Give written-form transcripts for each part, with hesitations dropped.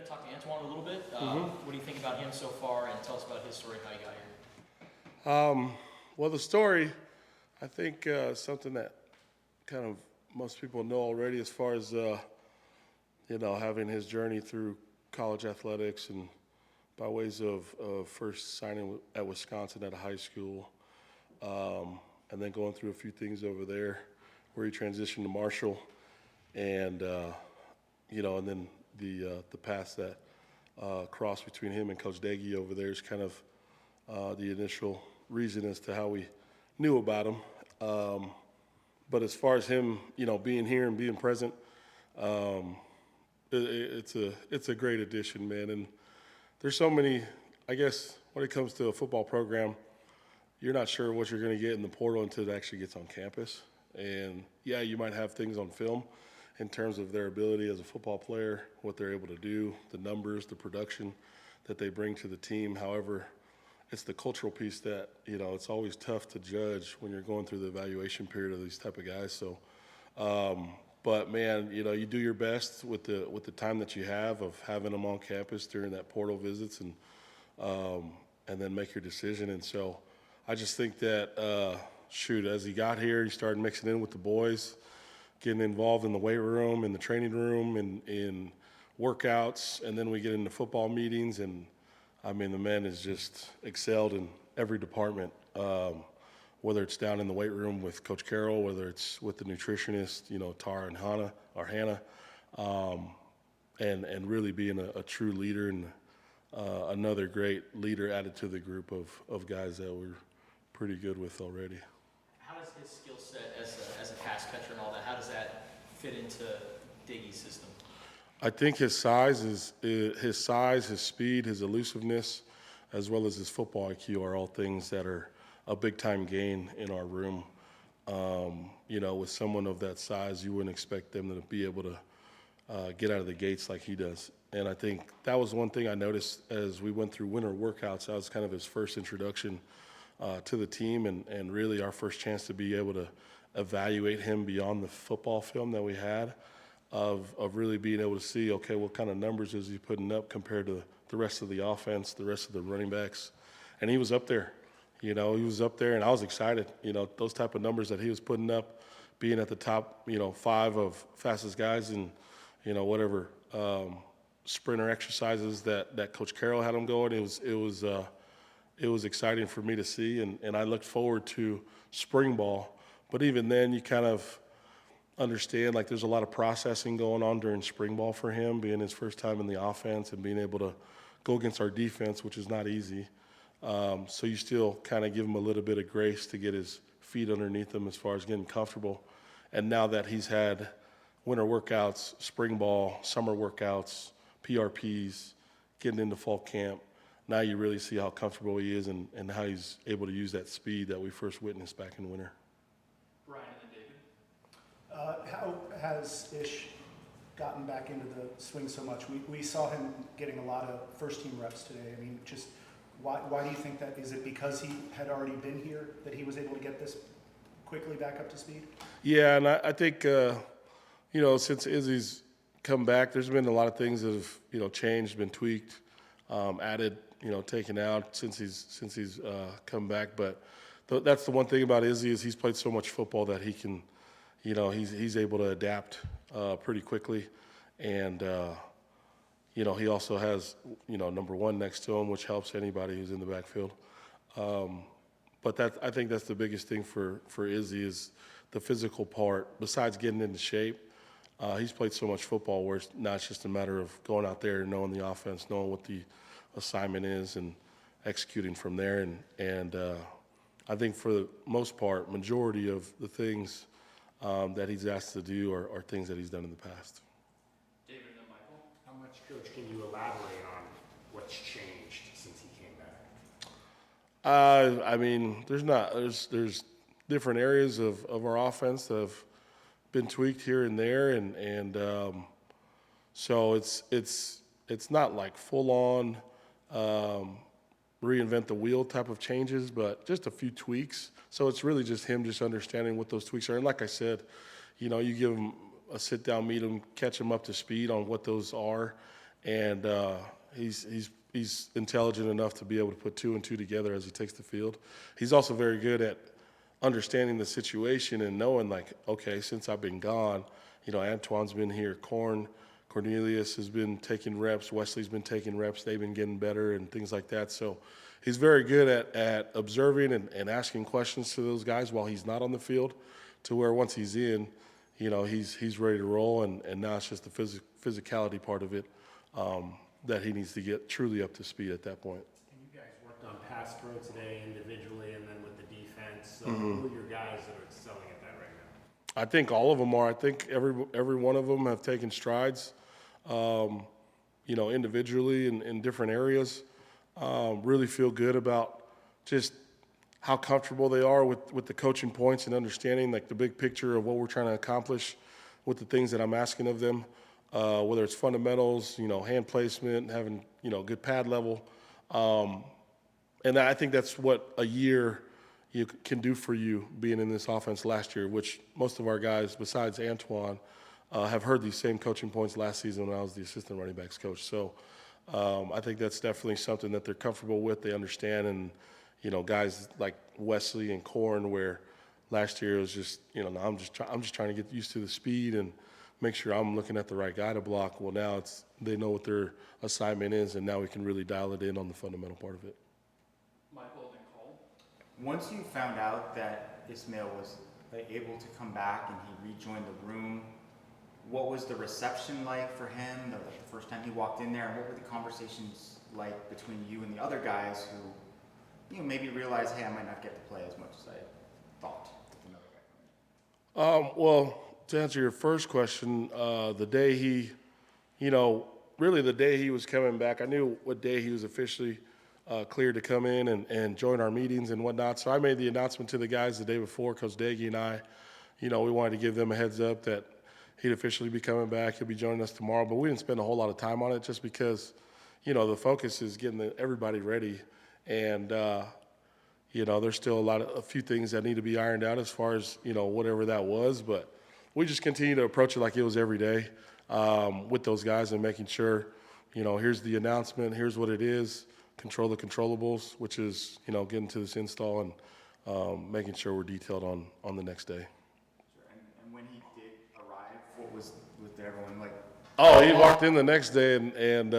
to talk to Antoine a little bit. What do you think about him so far, and tell us about his story, how he got here. Well, the story, I think something that kind of most people know already as far as, having his journey through college athletics and by ways of first signing at Wisconsin at a high school, and then going through a few things over there where he transitioned to Marshall, and, and then the path that crossed between him and Coach Daggy over there is kind of the initial reason as to how we knew about him. But as far as him, being here and being present, it's a great addition, man. And there's so many, I guess, when it comes to a football program, you're not sure what you're going to get in the portal until it actually gets on campus. And, yeah, you might have things on film in terms of their ability as a football player, what they're able to do, the numbers, the production that they bring to the team. However, it's the cultural piece that, it's always tough to judge when you're going through the evaluation period of these type of guys. So, but, man, you do your best with the time that you have of having them on campus during that portal visits and then make your decision. And so I just think that, as he got here, he started mixing in with the boys, getting involved in the weight room, in the training room, and in workouts, and then we get into football meetings. And, I mean, the man has just excelled in every department, whether it's down in the weight room with Coach Carroll, whether it's with the nutritionist, Tara and Hannah, and really being a true leader and another great leader added to the group of guys that we're pretty good with already. How does his skill set as a pass catcher and all that, how does that fit into Diggy's system? I think his size, his speed, his elusiveness, as well as his football IQ are all things that are a big-time gain in our room. With someone of that size, you wouldn't expect them to be able to get out of the gates like he does. And I think that was one thing I noticed as we went through winter workouts. That was kind of his first introduction to the team and really our first chance to be able to evaluate him beyond the football film that we had of really being able to see, okay, what kind of numbers is he putting up compared to the rest of the offense, the rest of the running backs. And he was up there. He was up there, and I was excited. Those type of numbers that he was putting up, being at the top, 5 of fastest guys and, whatever sprinter exercises that Coach Carroll had him going. It was exciting for me to see, and I looked forward to spring ball. But even then, you kind of understand, like, there's a lot of processing going on during spring ball for him, being his first time in the offense and being able to go against our defense, which is not easy. So you still kind of give him a little bit of grace to get his feet underneath him as far as getting comfortable. And now that he's had winter workouts, spring ball, summer workouts, PRPs, getting into fall camp, now you really see how comfortable he is and how he's able to use that speed that we first witnessed back in winter. Brian and David. How has Ish gotten back into the swing so much? We saw him getting a lot of first-team reps today. I mean, just why do you think that? Is it because he had already been here that he was able to get this quickly back up to speed? Yeah, and I think, since Izzy's come back, there's been a lot of things that have, changed, been tweaked, added, taken out since he's come back. But that's the one thing about Izzy is he's played so much football that he can, he's able to adapt pretty quickly. And, he also has, number 1 next to him, which helps anybody who's in the backfield. But I think that's the biggest thing for Izzy is the physical part. Besides getting into shape, he's played so much football where it's not just a matter of going out there and knowing the offense, knowing what the assignment is and executing from there. And I think for the most part, majority of the things that he's asked to do are things that he's done in the past. David and then Michael. How much, Coach, can you elaborate on what's changed since he came back? I mean, there's different areas of our offense that have been tweaked here and there, and so it's not like full on reinvent the wheel type of changes, but just a few tweaks. So it's really just him just understanding what those tweaks are. And like I said, you give him a sit down, meet him, catch him up to speed on what those are, and he's intelligent enough to be able to put 2 and 2 together as he takes the field. He's also very good at understanding the situation and knowing, like, okay, since I've been gone, Antoine's been here, Cornelius has been taking reps, Wesley's been taking reps, they've been getting better and things like that. So he's very good at observing and asking questions to those guys while he's not on the field, to where once he's in, he's ready to roll, and now it's just the physicality part of it that he needs to get truly up to speed at that point. And you guys worked on pass pro today individually and then with the defense. So who are your guys that are excelling at that right now? I think all of them are. I think every one of them have taken strides, individually in different areas. Really feel good about just how comfortable they are with the coaching points and understanding, like, the big picture of what we're trying to accomplish with the things that I'm asking of them, whether it's fundamentals, hand placement, having, good pad level. And I think that's what a year can do for you being in this offense last year, which most of our guys, besides Antoine, have heard these same coaching points last season when I was the assistant running backs coach. So I think that's definitely something that they're comfortable with, they understand, and, guys like Wesley and Corn, where last year it was just, I'm just trying to get used to the speed and make sure I'm looking at the right guy to block. Well, now they know what their assignment is, and now we can really dial it in on the fundamental part of it. Michael and Cole? Once you found out that Ismail was able to come back and he rejoined the room, what was the reception like for him the first time he walked in there, and what were the conversations like between you and the other guys who, maybe realized, hey, I might not get to play as much as I thought with another guy? Well, to answer your first question, the day the day he was coming back, I knew what day he was officially cleared to come in and join our meetings and whatnot. So I made the announcement to the guys the day before. Coach Daggy and I, we wanted to give them a heads up that he'd officially be coming back. He'll be joining us tomorrow. But we didn't spend a whole lot of time on it just because, the focus is getting everybody ready. And, there's still a few things that need to be ironed out as far as, whatever that was. But we just continue to approach it like it was every day with those guys and making sure, here's the announcement, here's what it is, control the controllables, which is, getting to this install and making sure we're detailed on the next day. Sure. And when he did arrive, what was everyone like? Oh, he walked in the next day and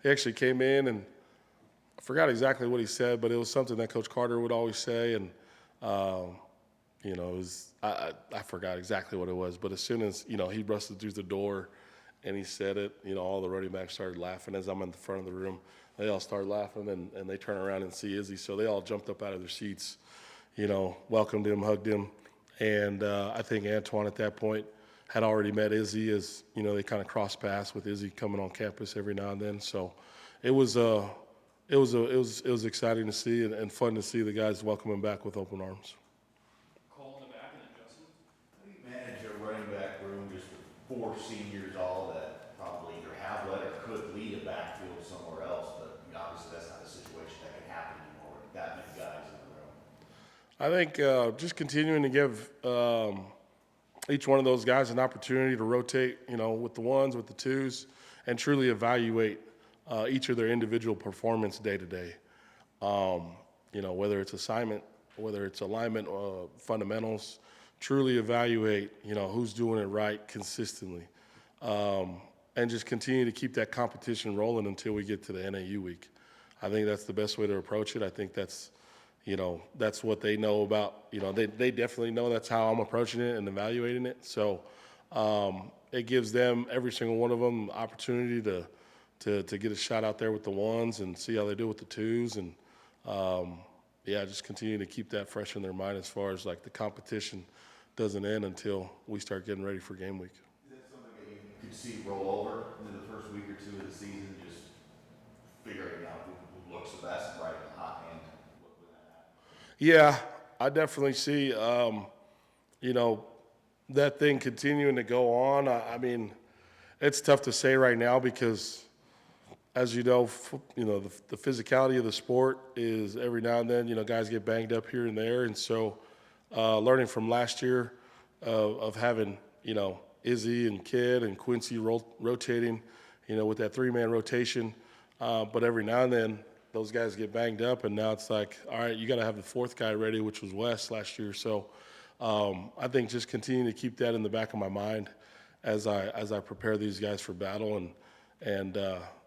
he actually came in, and I forgot exactly what he said, but it was something that Coach Carter would always say, and it was I forgot exactly what it was, but as soon as he busted through the door and he said it, all the running backs started laughing. As I'm in the front of the room, they all started laughing, and they turn around and see Izzy, so they all jumped up out of their seats, welcomed him, hugged him, and I think Antoine at that point had already met Izzy, as they kind of cross paths with Izzy coming on campus every now and then. So it was exciting to see and fun to see the guys welcome him back with open arms. Cole in the back and then Justin? How do you manage a running back room just with 4 seniors all that probably either have led or could lead a backfield somewhere else, but obviously that's not a situation that can happen anymore with that many guys in the room? I think just continuing to give each one of those guys an opportunity to rotate, with the ones, with the twos, and truly evaluate each of their individual performance day to day. Whether it's assignment, whether it's alignment, fundamentals, truly evaluate, who's doing it right consistently. And just continue to keep that competition rolling until we get to the NAU week. I think that's the best way to approach it. I think that's what they know about, they definitely know that's how I'm approaching it and evaluating it. So it gives them, every single one of them, opportunity to get a shot out there with the ones and see how they do with the twos. And just continue to keep that fresh in their mind as far as like the competition doesn't end until we start getting ready for game week. Is that something that you could see roll over into the first week or two of the season, just figuring out who looks the best right in the hot hand when that happens? Yeah, I definitely see, that thing continuing to go on. I mean, it's tough to say right now because, as you know, the physicality of the sport is every now and then, guys get banged up here and there. And so learning from last year of having, Izzy and Kid and Quincy rotating, with that 3-man rotation. But every now and then, those guys get banged up, and now it's like, all right, you got to have the 4th guy ready, which was Wes last year. So I think just continue to keep that in the back of my mind as I prepare these guys for battle, and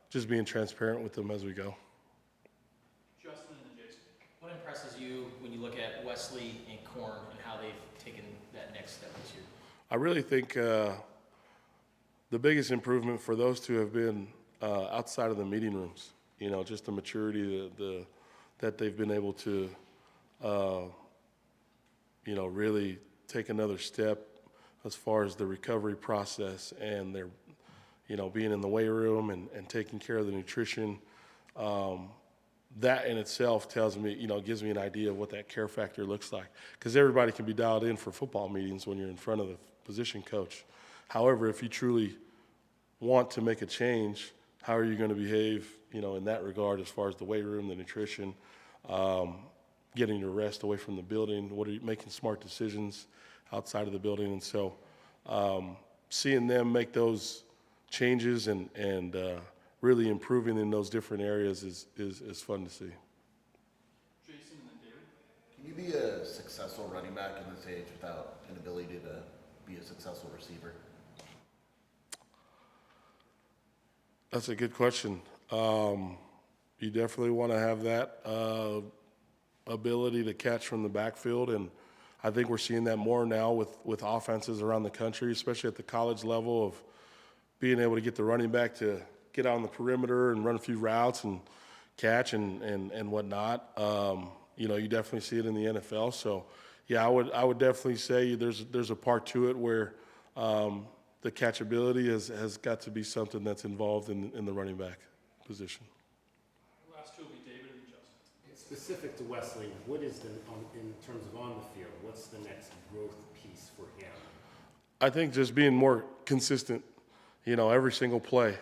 just being transparent with them as we go. Justin and Jason, what impresses you when you look at Wesley and Korn and how they've taken that next step this year? I really think the biggest improvement for those two have been outside of the meeting rooms. Just the maturity that they've been able to, really take another step as far as the recovery process, and they're, being in the weight room and taking care of the nutrition. That in itself tells me, gives me an idea of what that care factor looks like. Because everybody can be dialed in for football meetings when you're in front of the position coach. However, if you truly want to make a change, how are you going to behave, in that regard as far as the weight room, the nutrition, getting your rest away from the building, what are you making smart decisions outside of the building? And so seeing them make those changes and really improving in those different areas is fun to see. Jason and then David. Can you be a successful running back in this age without an ability to be a successful receiver? That's a good question. You definitely want to have that ability to catch from the backfield, and I think we're seeing that more now with offenses around the country, especially at the college level, of being able to get the running back to get out on the perimeter and run a few routes and catch and whatnot. You definitely see it in the NFL. So, yeah, I would definitely say there's a part to it where the catchability has got to be something that's involved in the running back position. The last two will be David and Justin. Specific to Wesley, what is in terms of on the field, what's the next growth piece for him? I think just being more consistent, every single play.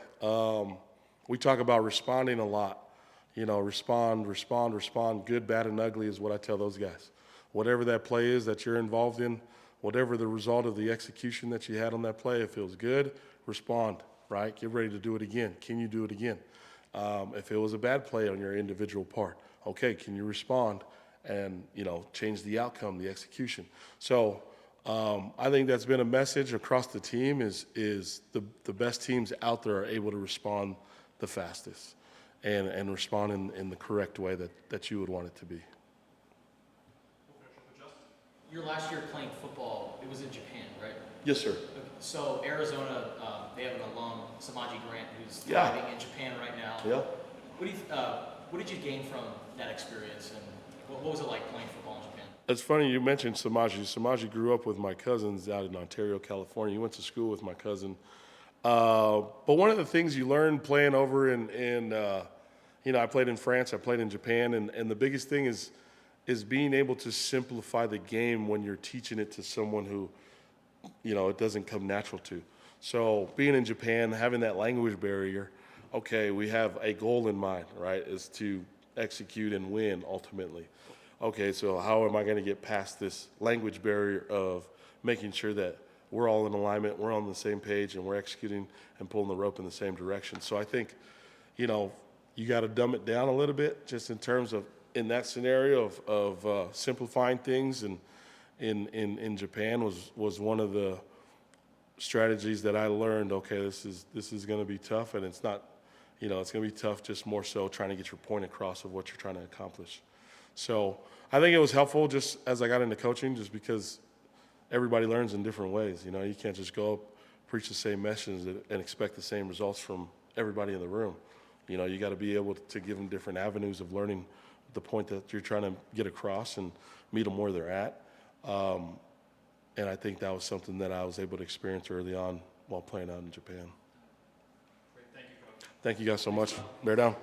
We talk about responding a lot. Respond, good, bad, and ugly is what I tell those guys. Whatever that play is that you're involved in, whatever the result of the execution that you had on that play, if it feels good, respond, right? Get ready to do it again. Can you do it again? If it was a bad play on your individual part, okay, can you respond and, change the outcome, the execution? So I think that's been a message across the team is the best teams out there are able to respond the fastest and respond in the correct way that you would want it to be. Your last year playing football, it was in Japan, right? Yes, sir. Okay, so Arizona, they have an alum, Samaji Grant, who's Yeah. thriving in Japan right now. Yeah. What did you gain from that experience, and what was it like playing football in Japan? It's funny you mentioned Samaji. Samaji grew up with my cousins out in Ontario, California. He went to school with my cousin. But one of the things you learn playing over in I played in France, I played in Japan, and the biggest thing is being able to simplify the game when you're teaching it to someone who, it doesn't come natural to. So being in Japan, having that language barrier, okay, we have a goal in mind, right, is to execute and win ultimately. Okay, so how am I going to get past this language barrier of making sure that we're all in alignment, we're on the same page, and we're executing and pulling the rope in the same direction? So I think, you got to dumb it down a little bit just in terms of, in that scenario of simplifying things, and in Japan was one of the strategies that I learned. Okay, this is going to be tough, and it's not, it's going to be tough. Just more so trying to get your point across of what you're trying to accomplish. So I think it was helpful just as I got into coaching, just because everybody learns in different ways. You can't just go up, preach the same message and expect the same results from everybody in the room. You got to be able to give them different avenues of learning the point that you're trying to get across and meet them where they're at. And I think that was something that I was able to experience early on while playing out in Japan. Great, thank you, Coach. Thank you guys so much. Bear down.